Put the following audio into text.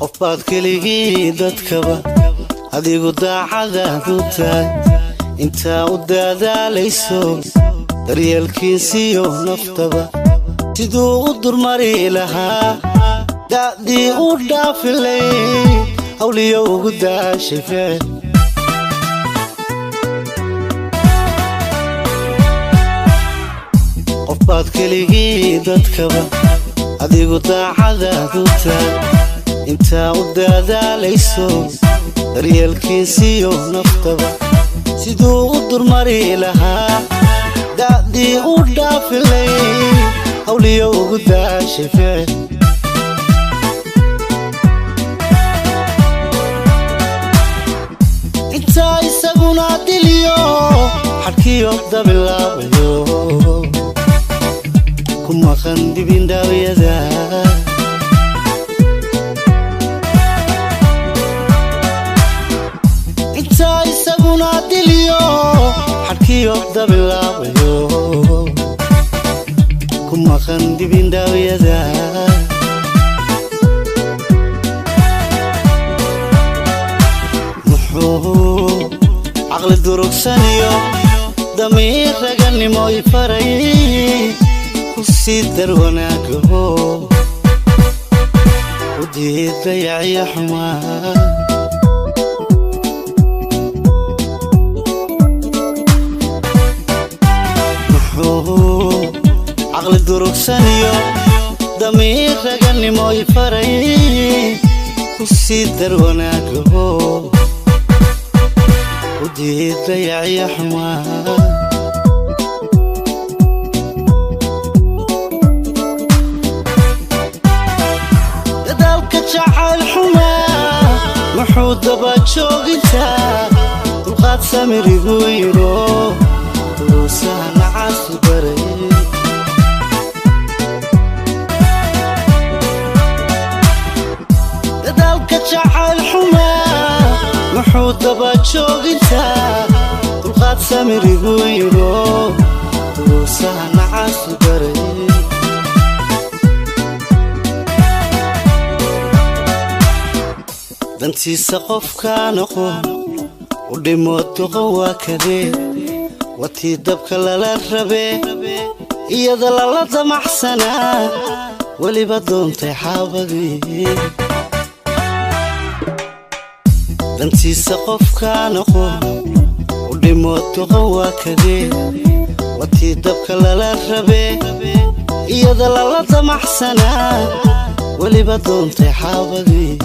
qofbaad keligii dadkaba adigu daacadaadu tahay inta u dadaalayso daryeelkiisiyo naftaba siduu u durmari lahaa da'dii u dhaafilay hawliyo ugu daashay ficil qofbaad keligii dadkaba adigu daacadaadu tahay inta u dadaalayso daryeelkiisiyo naftaba siduu u durmari lahaa da'dii u dhaafilay hawliyo ugu daashay ficil inta isaguna diliyo xadkiyo dabilaabayo kuma qandibin daawiyada inta isaguna diliyo xadkiyo dabilaabayo kuma qandibin daawiyada muxuu caqli durugsaniyo damiir raganimo ifaray kusidar wanaagaho udiidayacyo xumaa عقل دروكسانيو ضمير رجعني ما يفرق وسيدر وناكو ودي ضيع يا حمار دالك تشعل حمار محود باتشوق انتا تلقات سامر يغيرو وسهل عصبري شعل حمار محود باتشوق انتا تلقات سامر يغيرو وسهل عصبري دانتيس قف كان أقوم ودموت قوا كذي وتي دبك للربي يدا للا محسنا ولي بدون تحابدي دانتيس قف كان أقوم ودموت قوا كذي وتي دبك للربي يدا للا محسنا ولي بدون تحابدي